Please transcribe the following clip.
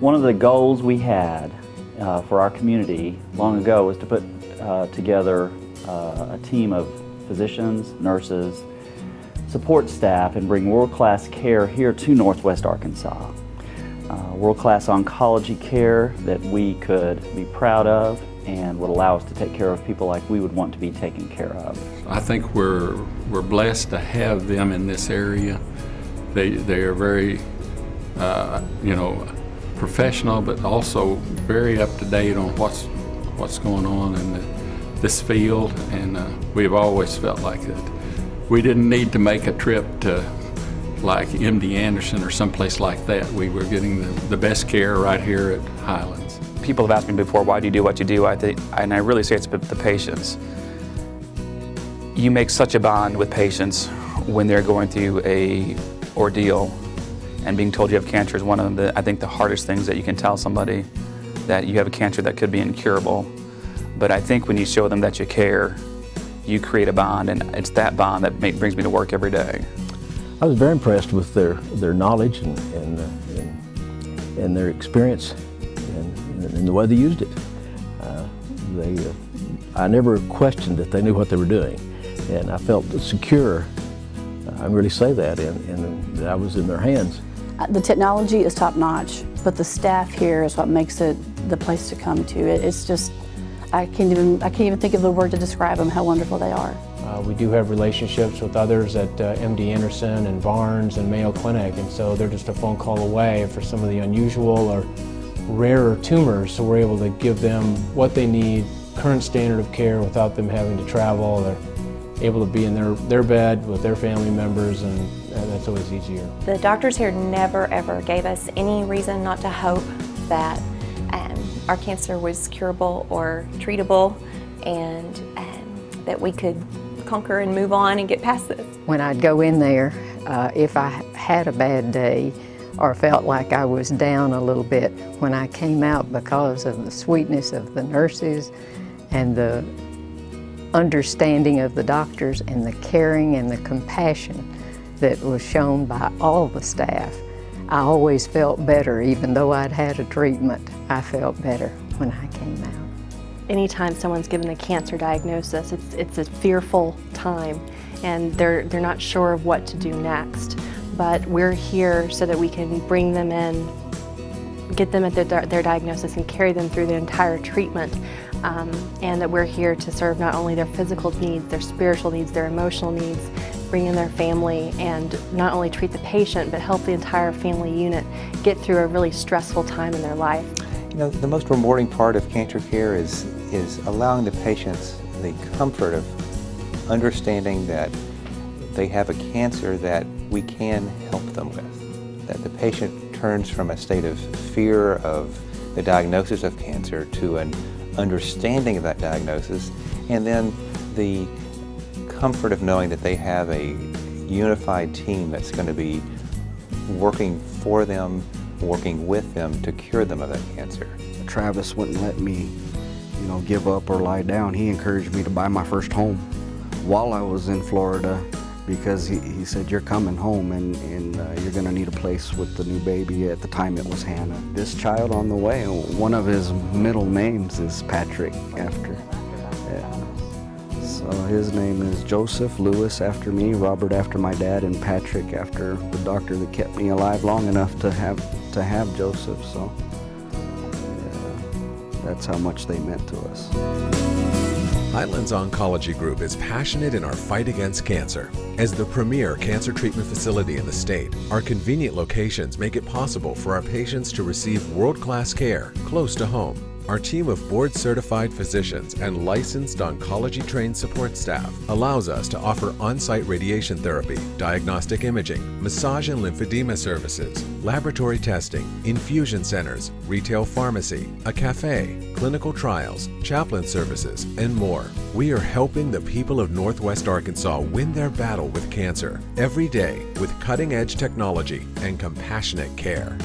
One of the goals we had for our community long ago was to put together a team of physicians, nurses, support staff, and bring world-class care here to Northwest Arkansas. World-class oncology care that we could be proud of and would allow us to take care of people like we would want to be taken care of. I think we're blessed to have them in this area. They are very, professional, but also very up to date on what's going on in this field, and we've always felt like that we didn't need to make a trip to like MD Anderson or someplace like that. We were getting the best care right here at Highlands. People have asked me before, why do you do what you do? And I really say it's the patients. You make such a bond with patients when they're going through a ordeal, and being told you have cancer is one of I think the hardest things that you can tell somebody, that you have a cancer that could be incurable. But I think when you show them that you care, you create a bond, and it's that bond that brings me to work every day. I was very impressed with their knowledge and their experience and the way they used it. I never questioned that they knew what they were doing, and I felt secure. I can really say that, and that I was in their hands. The technology is top-notch, but the staff here is what makes it the place to come to. It's just, I can't even think of the word to describe them, how wonderful they are. We do have relationships with others at MD Anderson and Barnes and Mayo Clinic, and so they're just a phone call away for some of the unusual or rarer tumors, so we're able to give them what they need, current standard of care, without them having to travel. They're able to be in their bed with their family members, and that's always easier. The doctors here never ever gave us any reason not to hope that our cancer was curable or treatable, and that we could conquer and move on and get past this. When I'd go in there, if I had a bad day or felt like I was down a little bit, when I came out, because of the sweetness of the nurses and the understanding of the doctors and the caring and the compassion that was shown by all the staff, I always felt better. Even though I'd had a treatment, I felt better when I came out. Anytime someone's given a cancer diagnosis, it's a fearful time, and they're not sure of what to do next. But we're here so that we can bring them in, get them at their diagnosis, and carry them through the entire treatment. And that we're here to serve not only their physical needs, their spiritual needs, their emotional needs, bring in their family, and not only treat the patient, but help the entire family unit get through a really stressful time in their life. You know, the most rewarding part of cancer care is allowing the patients the comfort of understanding that they have a cancer that we can help them with. That the patient turns from a state of fear of the diagnosis of cancer to an understanding of that diagnosis, and then the comfort of knowing that they have a unified team that's going to be working for them, working with them to cure them of that cancer. Travis wouldn't let me, give up or lie down. He encouraged me to buy my first home while I was in Florida, because he said, you're coming home and you're going to need a place with the new baby. At the time it was Hannah. This child on the way, one of his middle names is Patrick after. Yeah. So his name is Joseph, Lewis after me, Robert after my dad, and Patrick after the doctor that kept me alive long enough to have Joseph. So that's how much they meant to us. Highlands Oncology Group is passionate in our fight against cancer. As the premier cancer treatment facility in the state, our convenient locations make it possible for our patients to receive world-class care close to home. Our team of board-certified physicians and licensed oncology-trained support staff allows us to offer on-site radiation therapy, diagnostic imaging, massage and lymphedema services, laboratory testing, infusion centers, retail pharmacy, a cafe, clinical trials, chaplain services, and more. We are helping the people of Northwest Arkansas win their battle with cancer every day with cutting-edge technology and compassionate care.